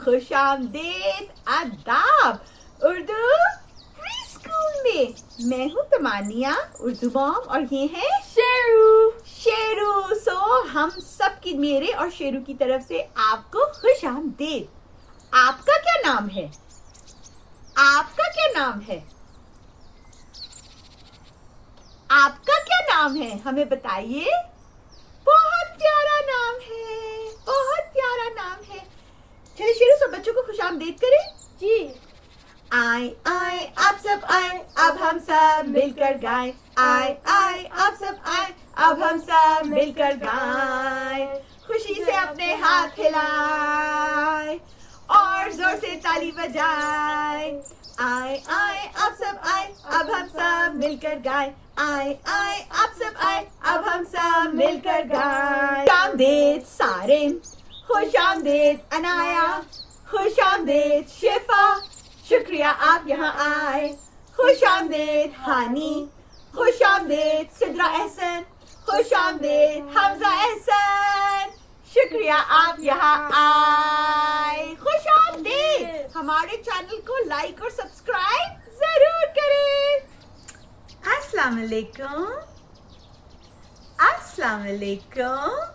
खुशामदीद आदाब Urdu pre school में। मैं हूँ तमानिया उर्दू मॉम और ये है शेरू। सो हम सब की मेरे और शेरू की तरफ से आपको खुशामदीद। आपका क्या नाम है? आपका क्या नाम है? आपका क्या नाम है? हमें बताइए। बहुत प्यारा नाम है, बहुत प्यारा नाम है। चलिए शेरू सब बच्चों को खुशामदीद करें। जी। आए आए आप सब आए, अब हम सब मिलकर गाएं। आए आए आप सब आए, अब हम सब मिलकर गाएं। खुशी से अपने हाथ हिलाएं और जोर से ताली बजाएं। आए आए आप सब आए, अब हम सब मिलकर गाएं। आए आए आप सब आए, अब हम सब मिलकर गाएं। खुशामदीद सारिम, खुशामदीद अनाया, खुशामदीद शिफा, शुक्रिया आप यहाँ आए। खुशामदीद हानी, खुशामदीद सिद्रा एहसन, खुशामदीद हमजा एहसन, शुक्रिया आप यहाँ आए। खुशामदीद। हमारे चैनल को लाइक और सब्सक्राइब जरूर करें। अस्सलाम वालेकुम, अस्सलाम वालेकुम।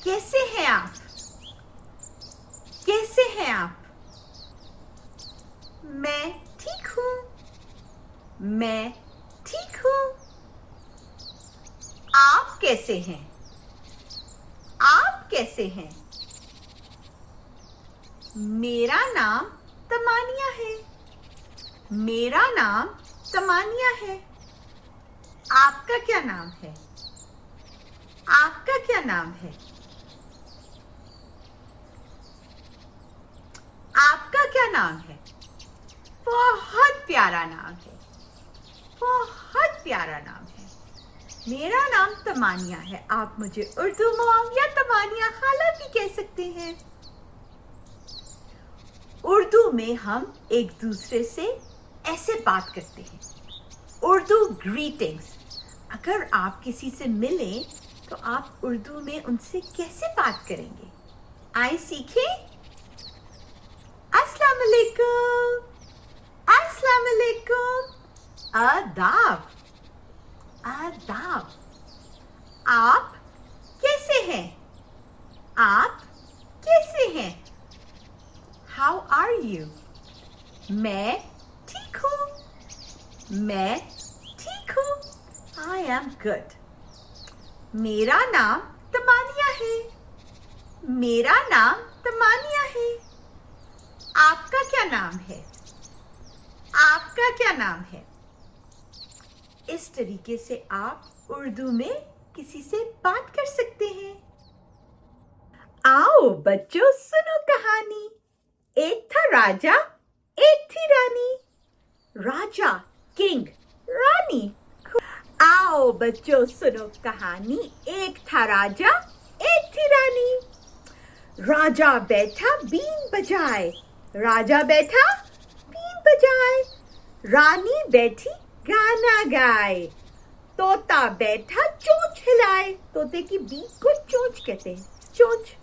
कैसे हैं आप? कैसे हैं आप? मैं ठीक हूँ, मैं ठीक हूँ। आप कैसे हैं? आप कैसे हैं? मेरा नाम तमानिया है, मेरा नाम तमानिया है। आपका क्या नाम है? आपका क्या नाम है? आपका क्या नाम है? बहुत प्यारा नाम है, बहुत प्यारा नाम है। मेरा नाम तमानिया है। आप मुझे उर्दू मॉम या तमानिया खाला भी कह सकते हैं। उर्दू में हम एक दूसरे से ऐसे बात करते हैं, उर्दू ग्रीटिंग्स। अगर आप किसी से मिले तो आप उर्दू में उनसे कैसे बात करेंगे? आइए सीखें। अस्सलाम वालेकुम, अस्सलाम वालेकुम। आदाब, आदाब। आप कैसे हैं? आप कैसे हैं? How are you? मैं ठीक हूँ, मैं ठीक हूँ। I am good. मेरा नाम तमानिया है, मेरा नाम तमानिया है। आपका क्या नाम है? आपका क्या नाम है? इस तरीके से आप उर्दू में किसी से बात कर सकते हैं। आओ बच्चों सुनो कहानी। एक था राजा, एक थी रानी। राजा किंग, रानी। आओ बच्चों सुनो कहानी। एक था राजा, एक थी रानी। राजा बैठा बीन बजाए, राजा बैठा बीन बजाए। रानी बैठी गाना गाए, तोता बैठा चोंच हिलाए। तोते की बीक को चोंच कहते हैं, चोंच।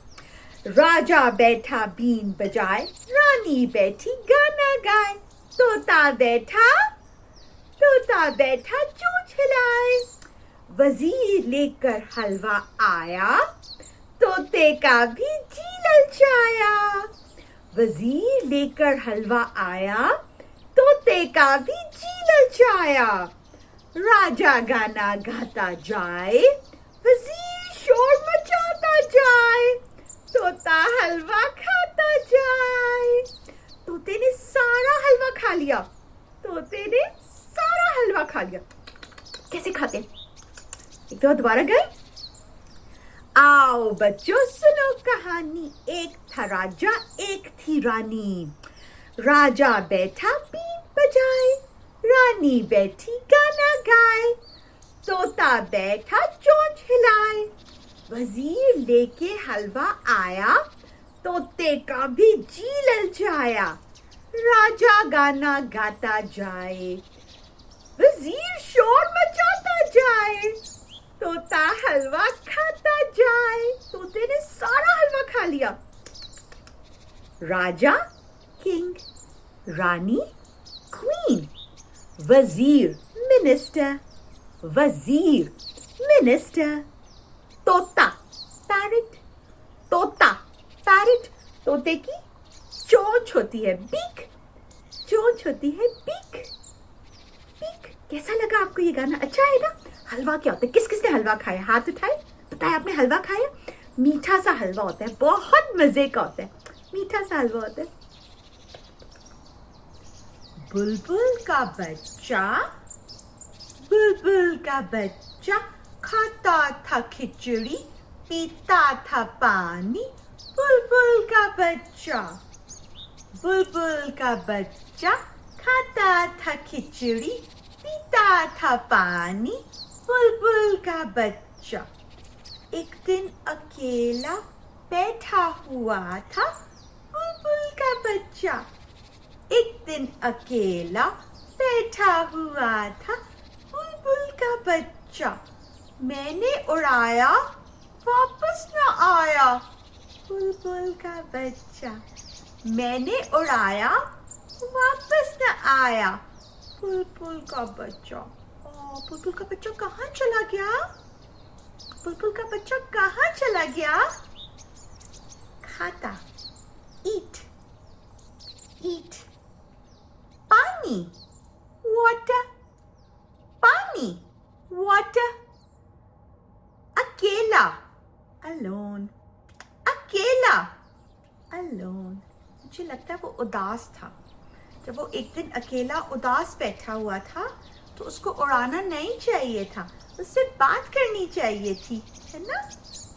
राजा बैठा बीन बजाए, रानी बैठी गाना गाए। तोता बैठा चोंच हिलाए। वजीर लेकर हलवा आया, तोते का भी जी ललचाया। वजीर लेकर हलवा आया, तोते का भी जी ललचाया। राजा गाना गाता जाए, वजीर शोर मचाता जाए। तोता हलवा खाता जाए। तोते ने सारा हलवा खा लिया, तोते ने सारा हलवा खा लिया। कैसे खाते? एक तो दोबारा गए। आओ बच्चों सुनो कहानी। एक था राजा, एक थी रानी। राजा बैठा बीन बजाए, रानी बैठी गाना गाए। तोता बैठा चोंच हिलाए। वजीर लेके हलवा आया, तोते का भी जी ललचाया। राजा गाना गाता जाए, वजीर शोर राजा किंग, रानी क्वीन, वजीर मिनिस्टर, वजीर मिनिस्टर, तोता पैरट, तोता पैरट, तोते की चोंच होती है बीक, चोंच होती है बीक, बीक। कैसा लगा आपको ये गाना? अच्छा है ना? हलवा क्या होता है? किस किसने हलवा खाया? हाथ उठाए, बताया आपने हलवा खाया? मीठा सा हलवा होता है, बहुत मजे का होता है, मीठा सा हलवा होता है। बुलबुल का बच्चा, बुलबुल का बच्चा खाता था खिचड़ी, पीता था पानी। बुलबुल का बच्चा, बुलबुल का बच्चा खाता था खिचड़ी, पीता था पानी। बुलबुल का बच्चा एक दिन अकेला बैठा हुआ था। बुलबुल का बच्चा एक दिन अकेला बैठा हुआ था। बुलबुल का बच्चा मैंने उड़ाया, वापस न आया। बुलबुल का बच्चा मैंने उड़ाया, वापस न आया। बुलबुल का बच्चा, बुलबुल का बच्चा कहाँ चला गया? बुलबुल का बच्चा कहाँ चला गया? खाता, ईट, ईट। पानी, वाटर, पानी, वाटर। अकेला, अलोन, अकेला, अलोन। मुझे लगता है वो उदास था। जब वो एक दिन अकेला उदास बैठा हुआ था तो उसको उड़ाना नहीं चाहिए था, उससे बात करनी चाहिए थी, है ना?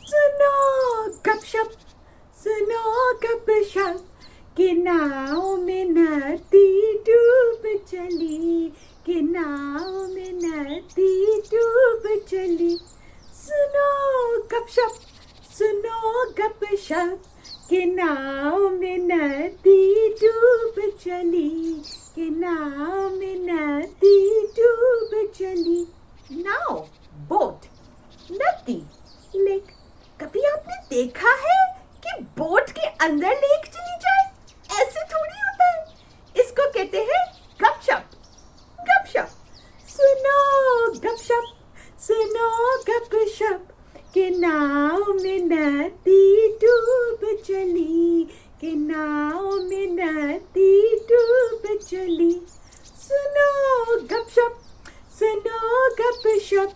सुनो गपशप, सुनो गपशप, कि नाव में नदी डूब चली, कि नाव में नदी डूब चली। सुनो गपशप, सुनो गपशप, कि नाव में नदी डूब चली, कि नाव में नदी डूब चली। नाव, बोट, नदी, लेक। कभी आपने देखा है कि बोट के अंदर लेक चली जाए? ऐसे थोड़ी होता है। इसको कहते हैं गपशप, गपशप। सुनो गपशप, सुनो गपशप, कि नाव में नदी डूब चली, कि नाव में नदी डूब चली। सुनो गपशप, सुनो गपशप,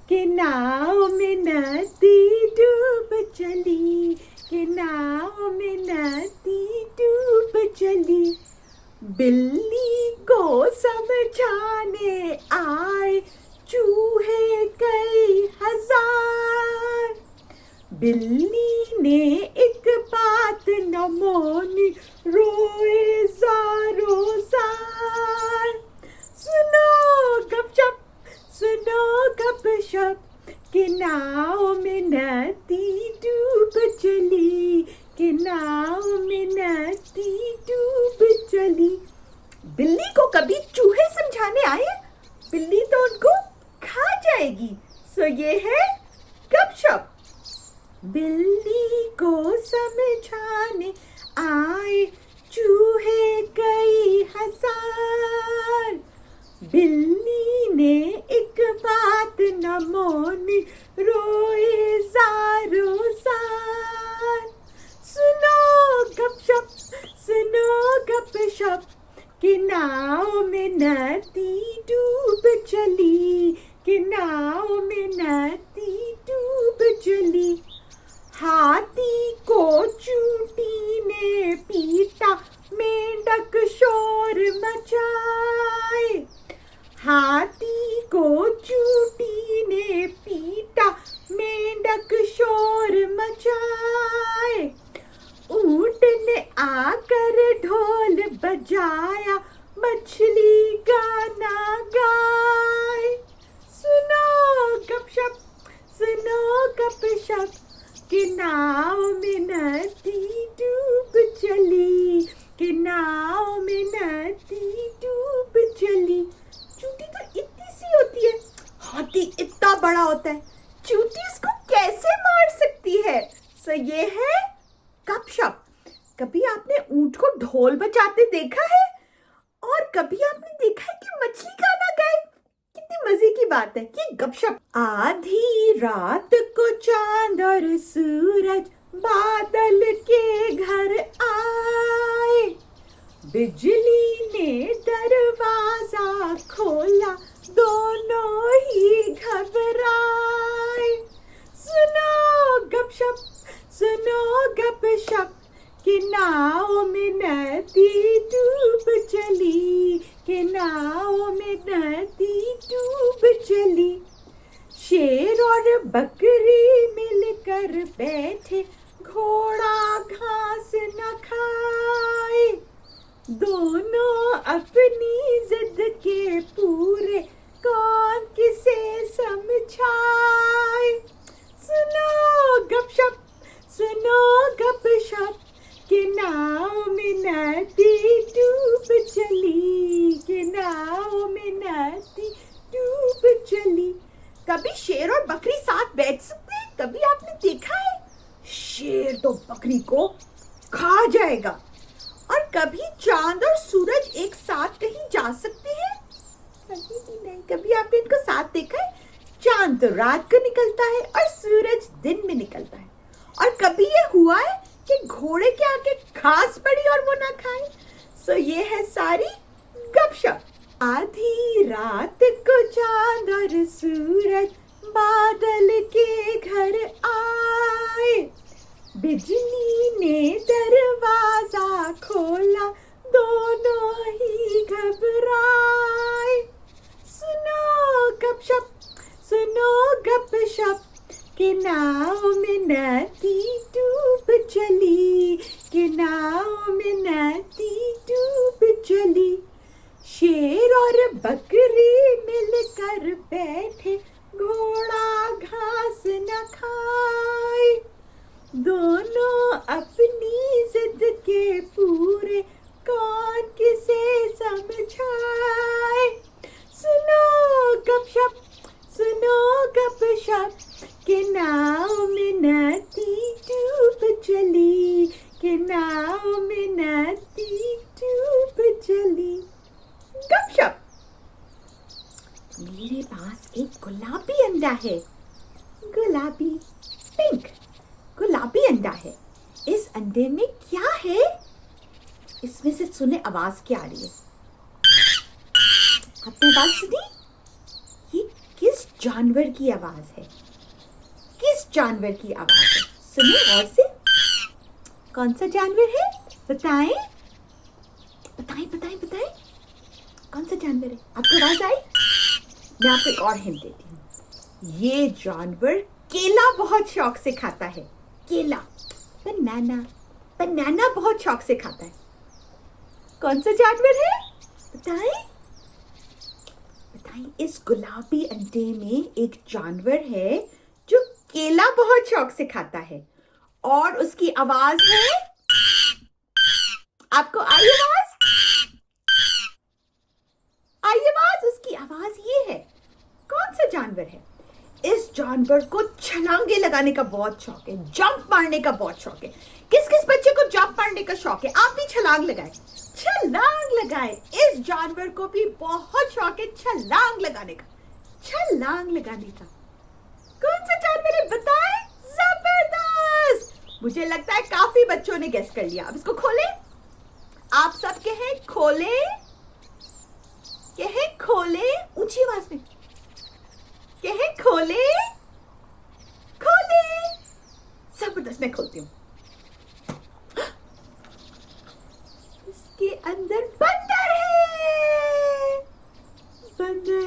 कि नाव में नदी डूब चली, कि नाव में नदी डूब चली। बिल्ली को समझाने आए चूहे कई हजार। बिल्ली ने एक बात न मानी, रोए ज़ारों ज़ार। सुनो गपशप, सुनो गपशप, कि नाव में नदी डूब चली, कि नाव में नदी डूब चली। बिल्ली को कभी चूहे समझाने आए? बिल्ली तो उनको खा जाएगी। सो ये है गपशप। बिल्ली को समझाने आए चूहे कई हजार। बिल्ली ने एक बात न मानी, रोए ज़ारों ज़ार। सुनो गपशप, सुनो गपशप, कि नाव में नदी डूब चली, कि नाव में नदी डूब चली। हाथी को चूंटी ने पीटा, मेंढक शोर मचाए। हाथी को चूंटी ने पीटा, मेंढक शोर मचाए। ऊंट ने आकर ढोल बजाया, मछली गाना गाए। सुनो गपशप, सुनो गपशप, कि नाव में नदी डूब चली, कि नाव में नदी डूब चली। चूंटी तो इतनी सी होती है, हाथी इतना बड़ा होता है, चूंटी इसको कैसे मार सकती है? सो ये है गपशप। कभी आपने ऊंट को ढोल बजाते देखा है? और कभी आपने देखा है कि मछली गाना गाए? कितनी मजे की बात है ये गपशप। आधी रात को चांद और सूरज बादल के घर आए, बिजली ने दरवाजा खोला, दोनों ही घबराए। सुनो गपशप, सुनो गपशप, कि नाव में नदी डूब चली, कि नाव में नदी डूब चली। शेर और बकरी मिलकर बैठे, घोड़ा घास न खाए, दोनों अपनी जिद के पूरे, कौन किसे समझाए। सुनो गपशप, सुनो गपशप, कि नाव में नदी डूब चली, कि नाव में नदी डूब चली। कभी शेर और बकरी साथ बैठ सकते हैं? कभी आपने देखा है? शेर तो बकरी को खा जाएगा। और कभी चांद और सूरज एक साथ कहीं जा सकते हैं? कभी भी नहीं। कभी आपने इनको साथ देखा है? चांद तो रात को निकलता है और सूरज दिन में निकलता है। और कभी ये हुआ है कि घोड़े के आगे घास पड़ी और वो ना खाए? सो ये है सारी गपशप। आधी रात को चांद और सूरज बादल के घर आए, बिजली ने दरवाजा खोला, दोनों ही घबराए। सुनो गपशप, सुनो गपशप, कि नाव में नदी डूब चली, कि नाव में नदी डूब चली। शेर और बकरी मिलकर बैठे, घोड़ा घास न खाए, दोनों अपनी जिद के पूरे, कौन किसे समझाए। सुनो गपशप, सुनो गपशप, कि नाव में नदी डूब चली, कि नाव में नदी डूब चली। गपशप। मेरे पास एक गुलाबी अंडा है, गुलाबी, पिंक, गुलाबी अंडा है। इस अंडे में क्या है? इसमें से सुने आवाज क्या आ रही है? आपने बात सुनी? ये किस जानवर की आवाज है? किस जानवर की आवाज है? सुनिए गौर से। कौन सा जानवर है? बताएं, बताएं, बताएं, बताएं। कौन सा जानवर है? आपको आवाज आई? मैं आपको एक और हिंट देती हूँ। ये जानवर केला बहुत शौक से खाता है। केला, बनाना, बनाना बहुत शौक से खाता है। कौन सा जानवर है? बताएं, बताएं। इस गुलाबी अंडे में एक जानवर है जो केला बहुत शौक से खाता है और उसकी आवाज है। आपको आई आवाज? आई आवाज? उसकी आवाज ये है। कौन सा जानवर है? इस जानवर को छलांगे लगाने का बहुत शौक है, जंप मारने का बहुत शौक है। किस किस बच्चे को जंप मारने का शौक है? आप भी छलांग लगाए, छलांग लगाए। इस जानवर को भी बहुत शौक है छलांग लगाने का, छलांग लगाने का। कौन सा जानवर है? बताएं। जबरदस्त। मुझे लगता है काफी बच्चों ने गेस कर लिया। अब इसको खोले। आप सब कहें खोले, कहें खोले, ऊंची आवाज में कहें खोले, खोले। जबरदस्त। मैं खोलती हूँ। इसके अंदर बंदर है। बंदर,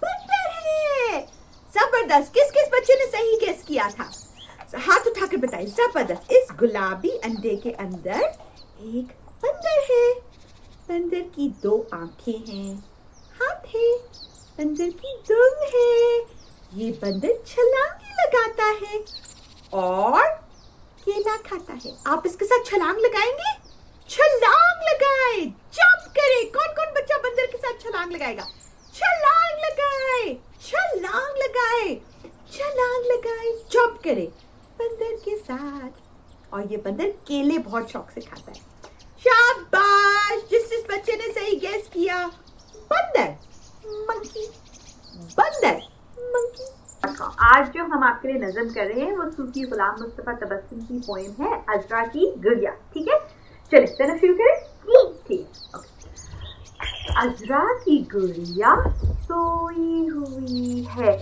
बंदर है। जबरदस्त। किस किस बच्चे ने सही गेस किया था? हाथ उठाकर बताइए। जबरदस्त। इस गुलाबी अंडे के अंदर एक बंदर है। बंदर की 2 आंखें हैं, हाथ है, बंदर की दुम है। ये बंदर छलांग लगाता है और केला खाता है। आप इसके साथ छलांग लगाएंगे? छलांग लगाए, जंप करे। कौन कौन बच्चा बंदर के साथ छलांग लगाएगा? छलांग लगाए, छलांग लगाए, छलांग लगाए, जंप करे बंदर के साथ। और ये बंदर केले बहुत शौक से खाता है। शाबाश, जिस बच्चे ने सही गेस किया। बंदर, मंकी, बंदर, मंकी। आज जो हम आपके लिए नज़म कर रहे हैं वो सूफी गुलाम मुस्तफा तबस्सुम की पोएम है अजरा की गुड़िया। ठीक है, चलिए तना शुरू करें। ठीक है, अजरा की गुड़िया सोई हुई है,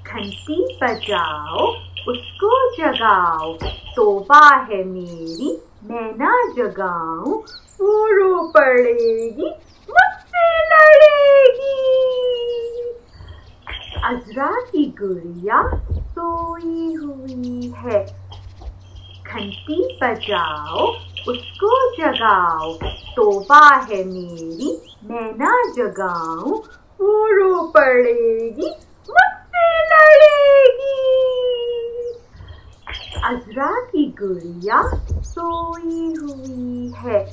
घंटी बजाओ उसको जगाओ, तौबा है मेरी मैं ना जगाऊं, वो रो पड़ेगी मुझसे लड़ेगी। अजरा की गुड़िया सोई हुई है, घंटी बजाओ उसको जगाओ, तौबा है मेरी मैं ना जगाऊं, वो रो पड़ेगी मुझसे लड़ेगी। अजरा की गुड़िया सोई हुई है,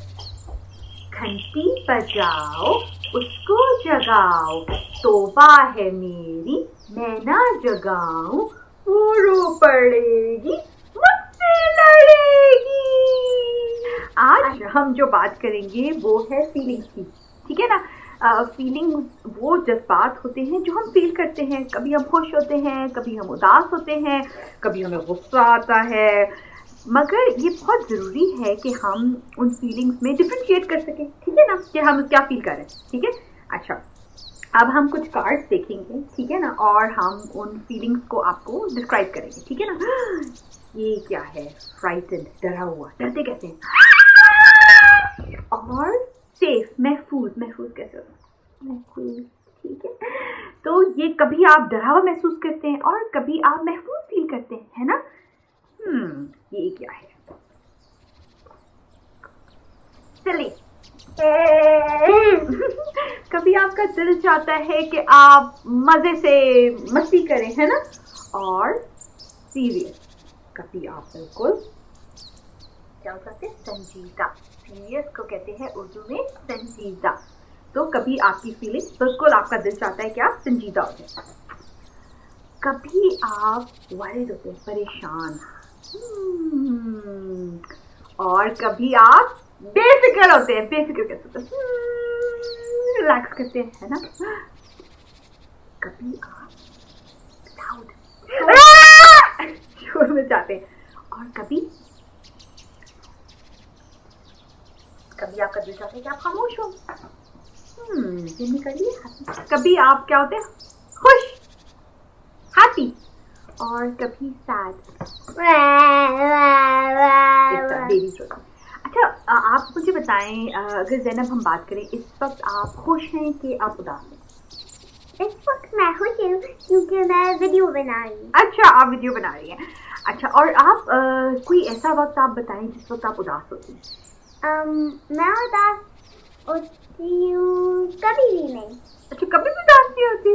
घंटी बजाओ उसको जगाओ, तौबा है मेरी मैं ना जगाऊं, वो रो पड़ेगी मुझसे लड़ेगी। आज हम जो बात करेंगे वो है फीलिंग्स की। ठीक है ना, फीलिंग वो जज्बात होते हैं जो हम फील करते हैं। कभी हम खुश होते हैं, कभी हम उदास होते हैं, कभी हमें गुस्सा आता है, मगर ये बहुत ज़रूरी है कि हम उन फीलिंग्स में डिफ्रेंशिएट कर सकें। ठीक है ना, कि हम क्या फील कर रहे हैं। ठीक है, अच्छा अब हम कुछ कार्ड्स देखेंगे। ठीक है ना, और हम उन फीलिंग्स को आपको डिस्क्राइब करेंगे। ठीक है ना, ये क्या है? फ्राइटेंड, डरा हुआ। डरते कहते हैं। और सेफ, महफूज। महफूज कैसे होता है? महफूज। ठीक है, तो ये कभी आप डरा हुआ महसूस करते हैं और कभी आप महफूज फील करते हैं, है ना। ये क्या है? चलिए कभी आपका दिल चाहता है कि आप मजे से मस्ती करें, है ना। और सीरियस, कभी आप बिल्कुल क्या कहते हैं? संजीदा। सीरियस को कहते हैं उर्दू में संजीदा। तो कभी आपकी फीलिंग बिल्कुल, आपका दिल चाहता है कि आप संजीदा हो जाए। कभी आप वरीड होते हैं, परेशान। और कभी आप बेफिक्र होते हैं। बेफिक्र कैसे होते हैं? रिलैक्स करते हैं, है ना। कभी आप शोर में जाते हैं। और कभी आपका दिल चाहता है कि आप खामोश हो। ये निकलिए। कभी आप क्या होते हैं? खुश, हैप्पी। और कभी सैड। अच्छा, आप मुझे बताएं, अगर ज़ैनब हम बात करें, इस वक्त आप खुश हैं कि आप उदास हैं? इस वक्त मैं खुश हूँ क्योंकि मैं वीडियो बना रही हूँ। अच्छा, आप वीडियो बना रही हैं। अच्छा, और आप कोई ऐसा वक्त आप बताएं जिस वक्त आप उदास होती हैं? मैं उदास होती हूँ कभी भी नहीं। अच्छा, कभी भी उदास नहीं होती?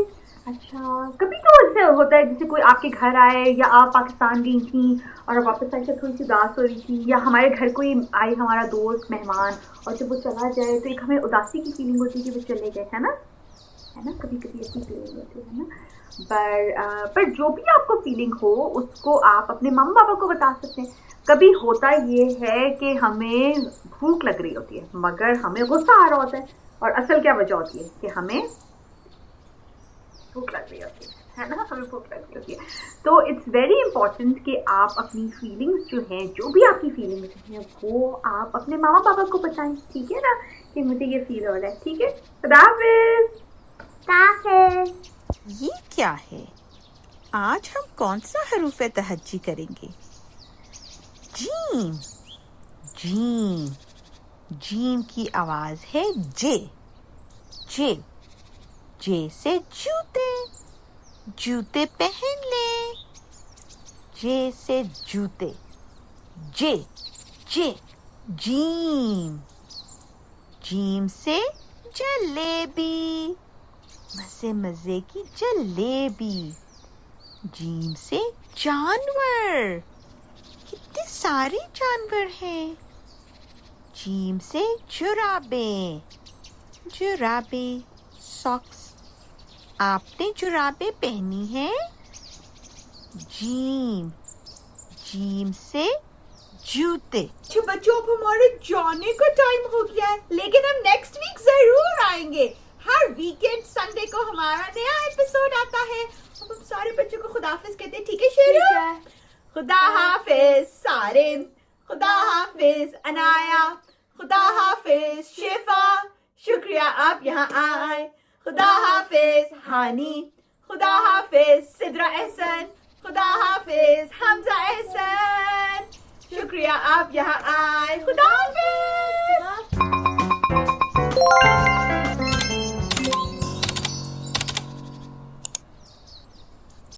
अच्छा, कभी तो ऐसे होता है जैसे कोई आपके घर आए, या आप पाकिस्तान गई थी और वापस आके थोड़ी सी उदास हो रही थी, या हमारे घर कोई आए, हमारा दोस्त, मेहमान, और जब वो चला जाए तो एक हमें उदासी की फीलिंग होती है कि वो चले गए, है ना। कभी कभी ऐसी फीलिंग होती है ना। पर जो भी आपको फीलिंग हो उसको आप अपने मम्मा पापा को बता सकते हैं। कभी होता ये है कि हमें भूख लग रही होती है मगर हमें गुस्सा आ रहा होता है, और असल क्या वजह होती है कि हमें भूख लग रही होती है ना, हमें भूख लग रही होती है। तो इट्स वेरी इंपॉर्टेंट कि आप अपनी फीलिंग्स जो हैं, जो भी आपकी फीलिंग्स हैं, वो आप अपने मामा पापा को बताएं। ठीक है ना, कि मुझे ये फील हो रहा है। ठीक है, खुदा हाफिज़। ये क्या है? आज हम कौन सा हरूफ तहज्जी करेंगे? जीम। जीम, जीम की आवाज है जे। जे, जे से जूते। जूते पहन ले। जे से जूते। जे, जे, जीम। जीम से जलेबी। मजे मजे की जलेबी। जीम से जानवर। कितने सारे जानवर हैं। जीम से जुराबे। जुराबे, सॉक्स। आपने जुराबे पहनी हैं? जीम। जीम से जूते। अच्छा बच्चों, अब हमारे जाने का टाइम हो गया है, लेकिन हम नेक्स्ट वीक जरूर आएंगे। हर वीकेंड संडे को हमारा नया एपिसोड आता है। अब हम सारे बच्चों को खुदा हाफिज कहते हैं, ठीक है शेरू? खुदा हाफिज सारिम, खुदा हाफिज अनाया, खुदा हाफिज शिफा, शुक्रिया आप यहाँ आए। खुदा हाफिज हानी, खुदा हाफिज सिद्रा एहसन, खुदा हाफिज हमजा एहसन, शुक्रिया आप यहाँ आए। खुदा हाफिज।